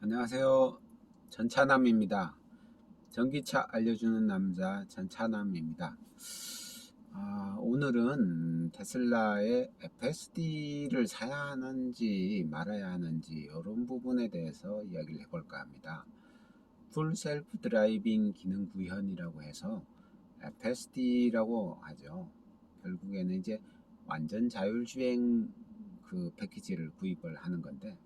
안녕하세요. 전차남입니다. 전기차 알려주는 남자 전차남입니다. 오늘은 테슬라의 FSD를 사야 하는지 말아야 하는지 이런 부분에 대해서 이야기를 해볼까 합니다. 풀 셀프 드라이빙 기능 구현이라고 해서 FSD라고 하죠. 결국에는 이제 완전 자율주행 그 패키지를 구입을 하는 건데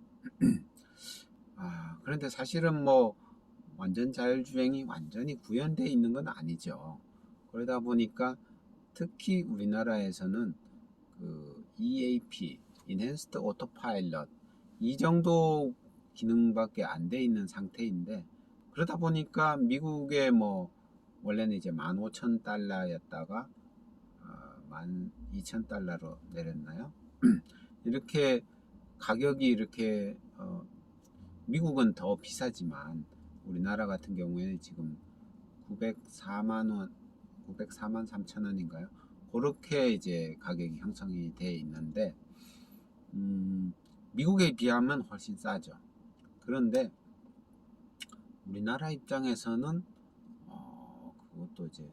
그런데 사실은 뭐 완전 자율주행이 완전히 구현되어 있는 건 아니죠. 그러다 보니까 특히 우리나라에서는 그 EAP, Enhanced Autopilot 이 정도 기능밖에 안 돼 있는 상태인데, 그러다 보니까 미국에 뭐 원래는 이제 15,000달러였다가 12,000달러로 내렸나요? 이렇게 가격이 이렇게 미국은 더 비싸지만 우리나라 같은 경우에는 지금 904만 원, 904만 3천 원인가요? 그렇게 이제 가격이 형성이 돼 있는데 미국에 비하면 훨씬 싸죠. 그런데 우리나라 입장에서는 그것도 이제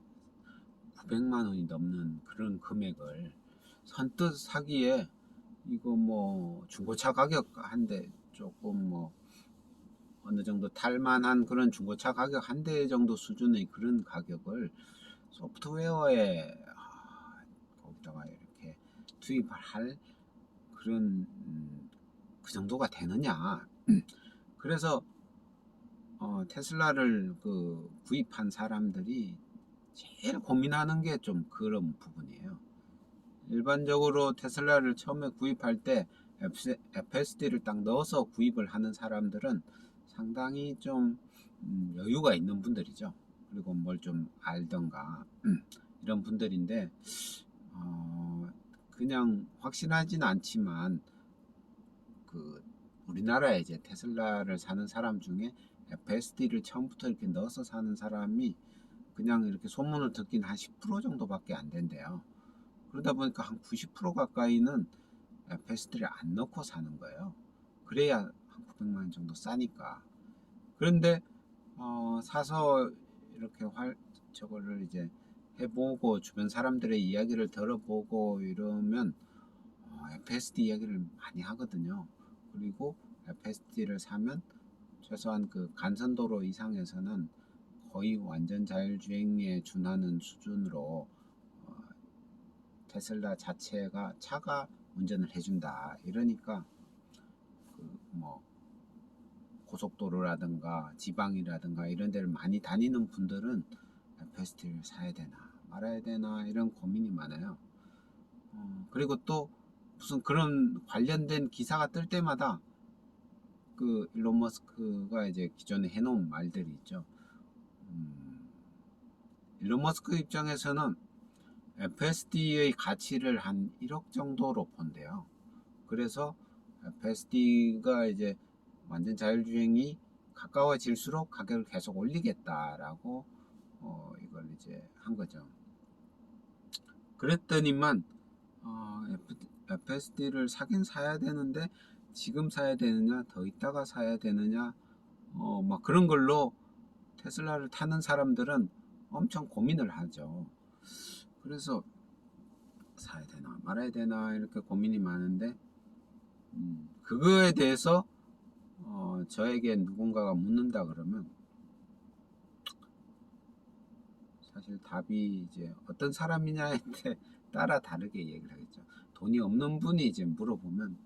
900만 원이 넘는 그런 금액을 선뜻 사기에 이거 뭐 중고차 가격 한대 조금 뭐 어느 정도 탈만한 그런 중고차 가격 한 대 정도 수준의 그런 가격을 소프트웨어에 거기다가 이렇게 투입할 그런 그 정도가 되느냐. 그래서 테슬라를 그 구입한 사람들이 제일 고민하는 게 좀 그런 부분이에요. 일반적으로 테슬라를 처음에 구입할 때 FSD를 딱 넣어서 구입을 하는 사람들은 상당히 좀 여유가 있는 분들이죠. 그리고 뭘 좀 알던가 이런 분들인데 그냥 확신하진 않지만 그 우리나라에 이제 테슬라를 사는 사람 중에 FSD를 처음부터 이렇게 넣어서 사는 사람이 그냥 이렇게 소문을 듣긴 한 10% 정도밖에 안 된대요. 그러다 보니까 한 90% 가까이는 FSD를 안 넣고 사는 거예요. 그래야 한 900만 원 정도 싸니까. 그런데 사서 이렇게 저거를 이제 해보고 주변 사람들의 이야기를 들어보고 이러면 FSD 이야기를 많이 하거든요. 그리고 FSD를 사면 최소한 그 간선도로 이상에서는 거의 완전 자율주행에 준하는 수준으로 테슬라 자체가 차가 운전을 해준다. 이러니까 그 뭐 고속도로라든가 지방이라든가 이런 데를 많이 다니는 분들은 FSD를 사야 되나 말아야 되나 이런 고민이 많아요. 그리고 또 무슨 그런 관련된 기사가 뜰 때마다 그 일론 머스크가 이제 기존에 해놓은 말들이 있죠. 일론 머스크 입장에서는 FSD의 가치를 한 1억 정도로 본대요. 그래서 FSD가 이제 완전 자율주행이 가까워질수록 가격을 계속 올리겠다라고 이걸 이제 한 거죠. 그랬더니만 FSD를 사긴 사야 되는데 지금 사야 되느냐 더 있다가 사야 되느냐 막 그런 걸로 테슬라를 타는 사람들은 엄청 고민을 하죠. 그래서 사야 되나 말아야 되나 이렇게 고민이 많은데 그거에 대해서 저에게 누군가가 묻는다 그러면 사실 답이 이제 어떤 사람이냐에 따라 다르게 얘기를 하겠죠. 돈이 없는 분이 이제 물어보면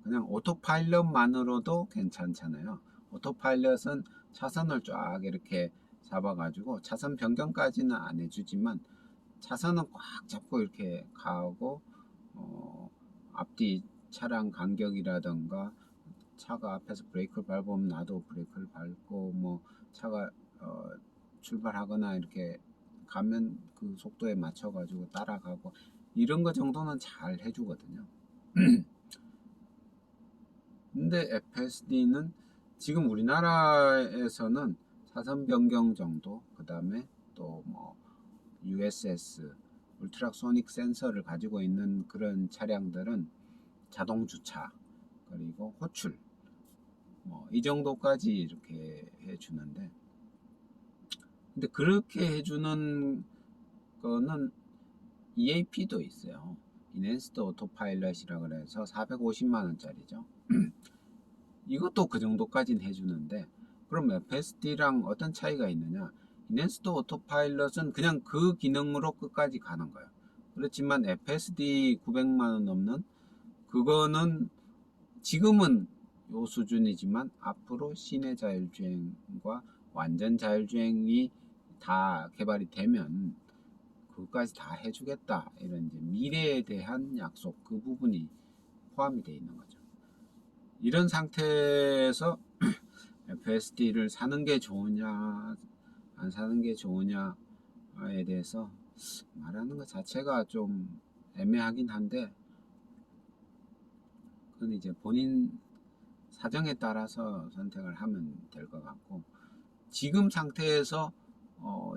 그냥 오토파일럿만으로도 괜찮잖아요. 오토파일럿은 차선을 쫙 이렇게 잡아가지고 차선 변경까지는 안 해주지만 차선은 꽉 잡고 이렇게 가고 앞뒤 차량 간격이라던가 차가 앞에서 브레이크를 밟으면 나도 브레이크를 밟고 뭐 차가 출발하거나 이렇게 가면 그 속도에 맞춰 가지고 따라가고 이런 거 정도는 잘 해주거든요. 근데 FSD는 지금 우리나라에서는 차선 변경 정도, 그 다음에 또 뭐 USS 울트라소닉 센서를 가지고 있는 그런 차량들은 자동 주차 그리고 호출 이 정도까지 이렇게 해주는데, 근데 그렇게 해주는 거는 EAP도 있어요. 인핸스드 오토파일럿이라 그래서 450만 원짜리죠. 이것도 그 정도까지는 해주는데, 그럼 FSD랑 어떤 차이가 있느냐? 인핸스드 오토파일럿은 그냥 그 기능으로 끝까지 가는 거예요. 그렇지만 FSD 900만 원 넘는 그거는 지금은 요 수준이지만 앞으로 시내 자율주행과 완전 자율주행이 다 개발이 되면 그것까지 다 해주겠다, 이런 이제 미래에 대한 약속, 그 부분이 포함이 되어 있는 거죠. 이런 상태에서 FSD를 사는 게 좋으냐 안 사는 게 좋으냐에 대해서 말하는 것 자체가 좀 애매하긴 한데, 그건 이제 본인 사정에 따라서 선택을 하면 될 것 같고, 지금 상태에서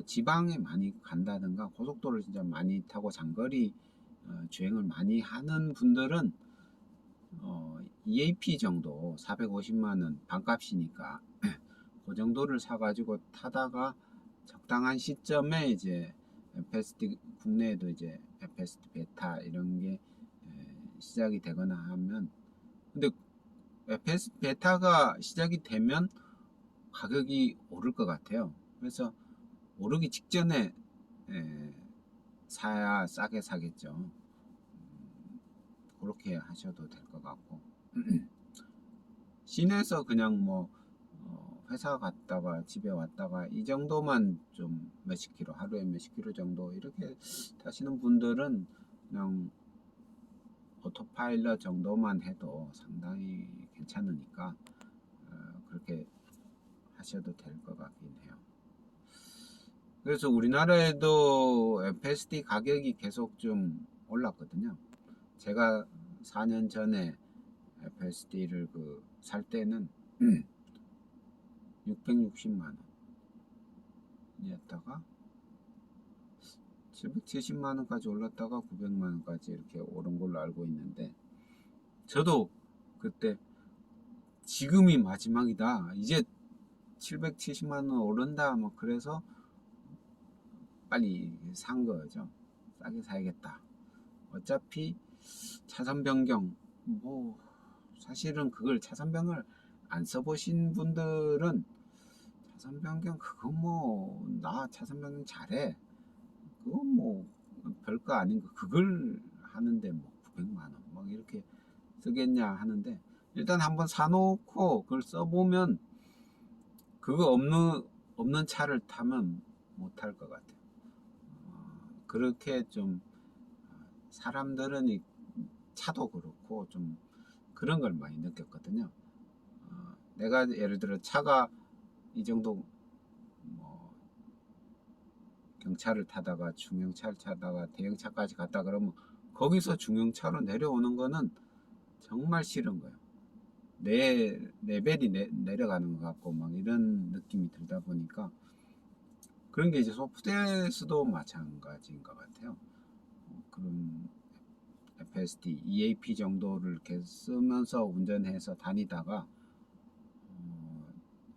지방에 많이 간다든가 고속도로를 진짜 많이 타고 장거리 주행을 많이 하는 분들은 EAP 정도 450만원 반값이니까 그 정도를 사가지고 타다가 적당한 시점에 이제 FSD, 국내에도 이제 FSD 베타 이런 게 시작이 되거나 하면, 근데 FSD 베타가 시작이 되면 가격이 오를 것 같아요. 그래서 오르기 직전에 사야 싸게 사겠죠. 그렇게 하셔도 될 것 같고, 시내에서 그냥 뭐 회사 갔다가 집에 왔다가 이 정도만 좀 몇십 킬로, 하루에 몇십 킬로 정도 이렇게 타시는 분들은 그냥 오토파일럿 정도만 해도 상당히 괜찮으니까 그렇게 하셔도 될 것 같긴 해요. 그래서 우리나라에도 FSD 가격이 계속 좀 올랐거든요. 제가 4년 전에 FSD를 살 때는 660만 원이었다가 770만 원까지 올랐다가 900만 원까지 이렇게 오른 걸로 알고 있는데, 저도 그때 지금이 마지막이다, 이제 770만 원 오른다 뭐 그래서 빨리 산 거죠. 싸게 사야겠다. 어차피 차선 변경, 뭐 사실은 그걸 차선 변경을 안 써보신 분들은 차선 변경 그거 뭐 나 차선 변경 잘해, 그거 뭐 별거 아닌 거 그걸 하는데 뭐 900만 원 막 이렇게 쓰겠냐 하는데, 일단 한번 사놓고 그걸 써보면 그거 없는 차를 타면 못 탈 것 같아요. 그렇게 좀 사람들은 이 차도 그렇고 좀 그런 걸 많이 느꼈거든요. 내가 예를 들어 차가 이 정도 뭐 경차를 타다가 중형차를 타다가 대형차까지 갔다 그러면 거기서 중형차로 내려오는 거는 정말 싫은 거예요. 내 레벨이 내려가는 것 같고 막 이런 느낌이 들다 보니까, 그런 게 이제 소프트웨어에서도 마찬가지인 것 같아요. 그런 FSD, EAP 정도를 이렇게 쓰면서 운전해서 다니다가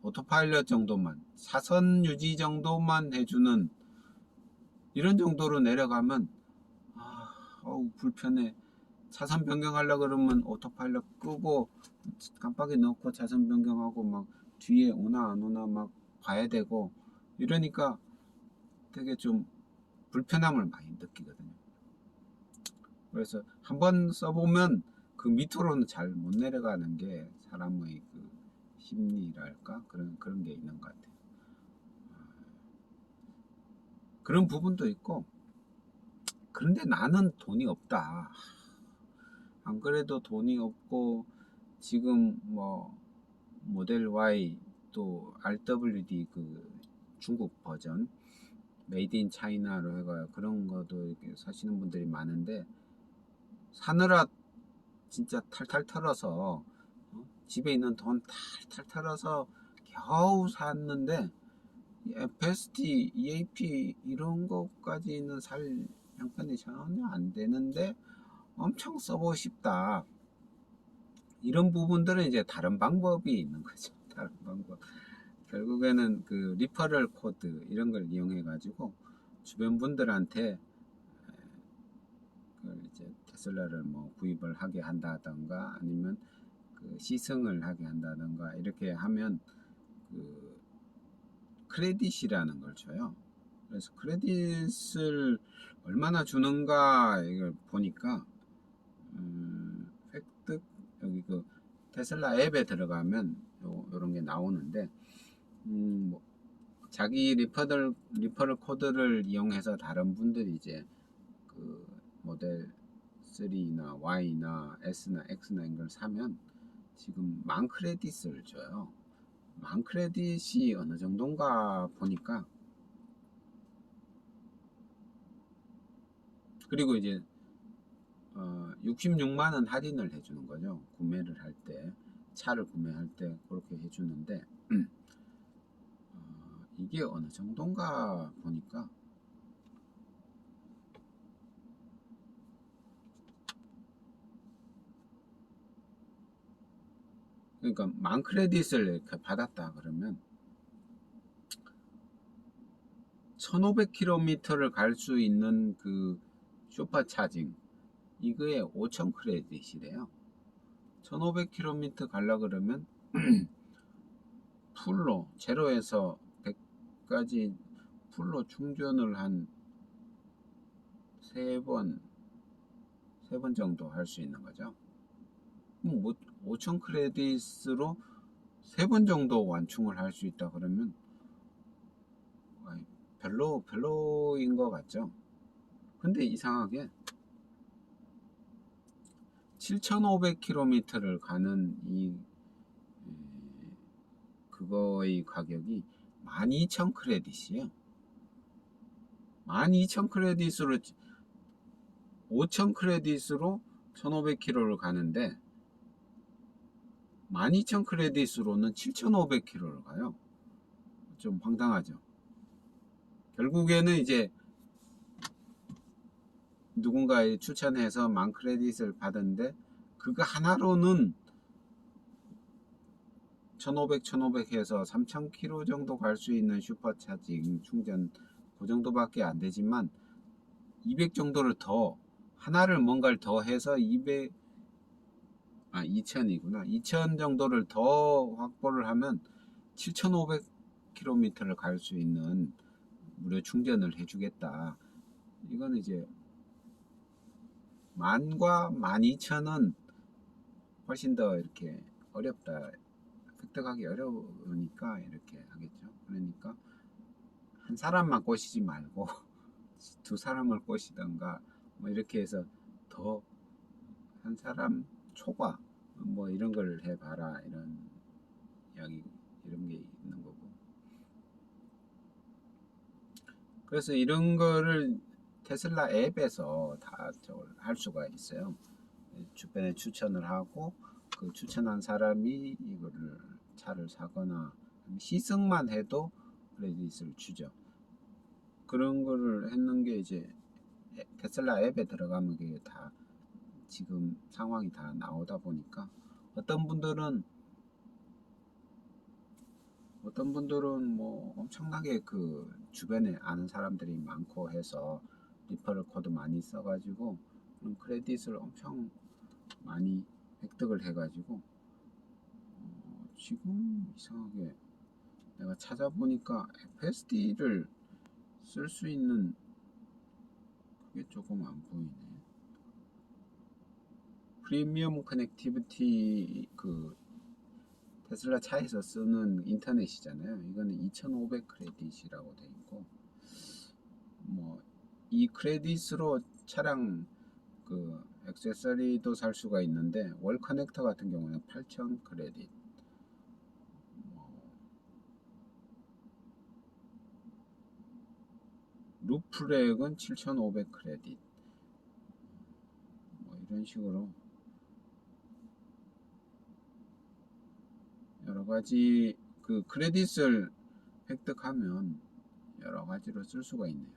오토파일럿 정도만, 사선 유지 정도만 해주는 이런 정도로 내려가면 불편해. 차선 변경하려 그러면 오토파일럿 끄고 깜빡이 넣고 차선 변경하고 막 뒤에 오나 안 오나 막 봐야 되고 이러니까 되게 좀 불편함을 많이 느끼거든요. 그래서 한번 써보면 그 밑으로는 잘 못 내려가는 게 사람의 그 심리랄까, 그런 게 있는 것 같아요. 그런 부분도 있고, 그런데 나는 돈이 없다, 안 그래도 돈이 없고 지금 뭐 모델 Y 또 RWD 그 중국 버전 메이드 인 차이나로 해가 그런 것도 사시는 분들이 많은데, 사느라 진짜 탈탈 털어서 집에 있는 돈 탈탈 털어서 겨우 샀는데 FSD, EAP 이런 것까지는 살 형편이 전혀 안 되는데 엄청 써보고 싶다, 이런 부분들은 이제 다른 방법이 있는 거죠. 다른 방법. 결국에는 그 리퍼럴 코드 이런 걸 이용해 가지고 주변 분들한테 그 이제 테슬라를 뭐 구입을 하게 한다던가 아니면 그 시승을 하게 한다던가 이렇게 하면 그 크레딧이라는 걸 줘요. 그래서 크레딧을 얼마나 주는가 이걸 보니까 획득 여기 그 테슬라 앱에 들어가면 요런 게 나오는데 뭐 자기 리퍼럴 코드를 이용해서 다른 분들이 이제 그 모델 3나 Y나 S나 X나 이걸 사면 지금 만 크레딧을 줘요. 만 크레딧이 어느 정도인가 보니까 그리고 이제 66만 원 할인을 해주는 거죠. 구매를 할 때, 차를 구매할 때 그렇게 해주는데 이게 어느 정도인가 보니까 그러니까 만 크레딧을 이렇게 받았다 그러면 1500km를 갈 수 있는 그 슈퍼차징 이거에 5000 크레딧이래요. 1500km 가려 그러면 풀로 제로에서 100까지 풀로 충전을 한 3번 정도 할 수 있는 거죠. 5000 크레딧으로 3번 정도 완충을 할 수 있다 그러면 별로인 것 같죠. 근데 이상하게 7500km를 가는 이 그거의 가격이 12,000 크레딧이에요. 12,000 크레딧으로 5,000 크레딧으로 1,500km를 가는데 12,000 크레딧으로는 7,500km를 가요. 좀 황당하죠. 결국에는 이제 누군가 추천해서 만 크레딧을 받은데 그거 하나로는 1500 해서 3000km 정도 갈 수 있는 슈퍼차징 충전 그 정도밖에 안 되지만 200 정도를 더 하나를 뭔가를 더 해서 2000이구나. 2000 정도를 더 확보를 하면 7500km를 갈 수 있는 무료 충전을 해주겠다. 이건 이제 만과 12,000은 훨씬 더 이렇게 어렵다. 획득하기 어려우니까 이렇게 하겠죠. 그러니까 한 사람만 꼬시지 말고 두 사람을 꼬시던가 뭐 이렇게 해서 더 한 사람 초과 뭐 이런 걸 해봐라 이런 이야기 이런 게 있는 거고. 그래서 이런 거를 테슬라 앱에서 다 할 수가 있어요. 주변에 추천을 하고 그 추천한 사람이 이거를 차를 사거나 시승만 해도 크레딧을 주죠. 그런 거를 했는 게 이제 테슬라 앱에 들어가면 그게 다 지금 상황이 다 나오다 보니까 어떤 분들은 뭐 엄청나게 그 주변에 아는 사람들이 많고 해서 리퍼럴 코드 많이 써가지고 그런 크레딧을 엄청 많이 획득을 해가지고 지금 이상하게 내가 찾아보니까 FSD를 쓸 수 있는 그게 조금 안 보이네. 프리미엄 커넥티비티 그 테슬라 차에서 쓰는 인터넷이잖아요. 이거는 2500 크레딧이라고 돼 있고 뭐 이 크레딧으로 차량 그 액세서리도 살 수가 있는데 월 커넥터 같은 경우는 8000 크레딧 루프렉은 7500 크레딧 뭐 이런 식으로 여러 가지 그 크레딧을 획득하면 여러 가지로 쓸 수가 있네요.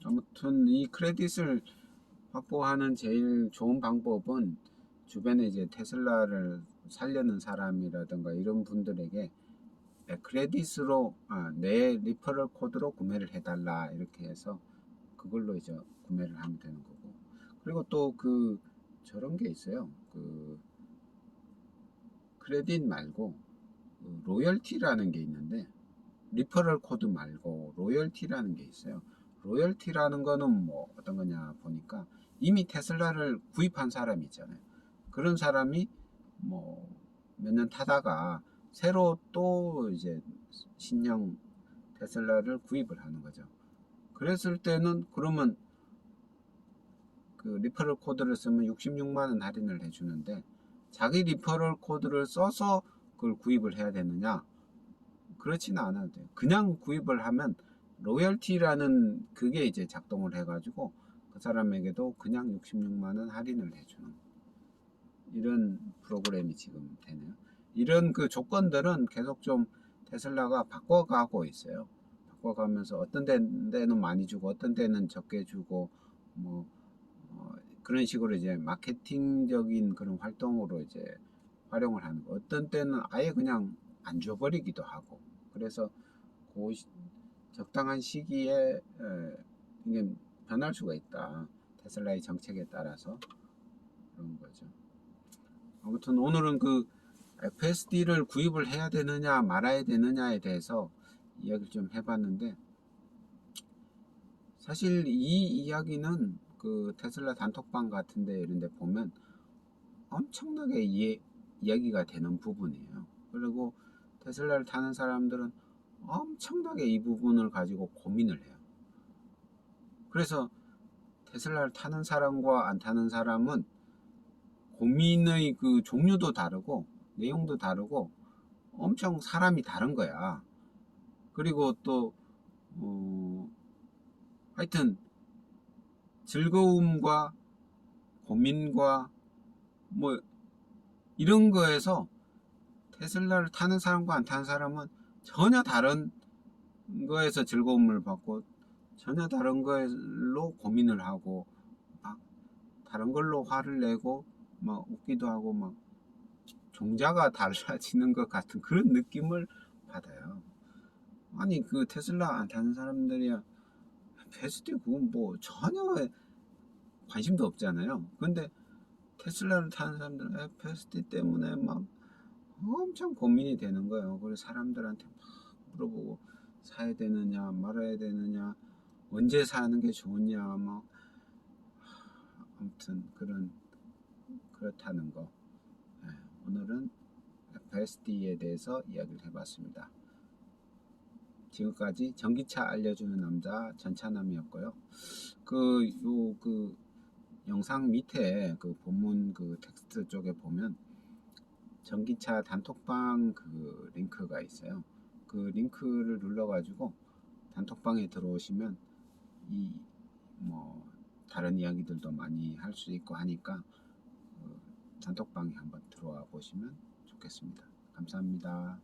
아무튼 이 크레딧을 확보하는 제일 좋은 방법은 주변에 이제 테슬라를 살려는 사람이라든가 이런 분들에게 크레딧으로 내 리퍼럴 코드로 구매를 해달라 이렇게 해서 그걸로 이제 구매를 하면 되는 거고. 그리고 또 그 저런 게 있어요. 그 크레딧 말고 그 로열티라는 게 있는데, 리퍼럴 코드 말고 로열티라는 게 있어요. 로열티라는 거는 뭐 어떤 거냐 보니까, 이미 테슬라를 구입한 사람이 있잖아요. 그런 사람이 뭐 몇 년 타다가 새로 또 이제 신형 테슬라를 구입을 하는 거죠. 그랬을 때는 그러면 그 리퍼럴 코드를 쓰면 66만 원 할인을 해주는데, 자기 리퍼럴 코드를 써서 그걸 구입을 해야 되느냐? 그렇지는 않아도 돼요. 그냥 구입을 하면 로열티라는 그게 이제 작동을 해가지고 그 사람에게도 그냥 66만 원 할인을 해주는 이런 프로그램이 지금 되네요. 이런 그 조건들은 계속 좀 테슬라가 바꿔가고 있어요. 바꿔가면서 어떤 데는 많이 주고 어떤 데는 적게 주고 뭐 그런 식으로 이제 마케팅적인 그런 활동으로 이제 활용을 하는 거. 어떤 때는 아예 그냥 안 줘버리기도 하고. 그래서 그 적당한 시기에 이게 변할 수가 있다. 테슬라의 정책에 따라서 그런 거죠. 아무튼 오늘은 그 FSD를 구입을 해야 되느냐 말아야 되느냐에 대해서 이야기를 좀 해봤는데, 사실 이 이야기는 그 테슬라 단톡방 같은데 이런 데 보면 엄청나게 이야기가 되는 부분이에요. 그리고 테슬라를 타는 사람들은 엄청나게 이 부분을 가지고 고민을 해요. 그래서 테슬라를 타는 사람과 안 타는 사람은 고민의 그 종류도 다르고 내용도 다르고 엄청 사람이 다른 거야. 그리고 또 하여튼 즐거움과 고민과 뭐 이런 거에서 테슬라를 타는 사람과 안 타는 사람은 전혀 다른 거에서 즐거움을 받고 전혀 다른 걸로 고민을 하고 막 다른 걸로 화를 내고 막 웃기도 하고 막 종자가 달라지는 것 같은 그런 느낌을 받아요. 아니 그 테슬라 안 타는 사람들이야 베스트 그건 뭐 전혀 관심도 없잖아요. 근데 테슬라를 타는 사람들은 베스트 때문에 막 엄청 고민이 되는 거예요. 그래서 사람들한테 막 물어보고 사야 되느냐 말아야 되느냐 언제 사는 게 좋으냐 뭐 아무튼 그렇다는 거. 오늘은 FSD에 대해서 이야기를 해봤습니다. 지금까지 전기차 알려주는 남자 전차남이었고요. 그 영상 밑에 그 본문 그 텍스트 쪽에 보면 전기차 단톡방 그 링크가 있어요. 그 링크를 눌러가지고 단톡방에 들어오시면 이 뭐 다른 이야기들도 많이 할 수 있고 하니까 단톡방에 한번 들어와 보시면 좋겠습니다. 감사합니다.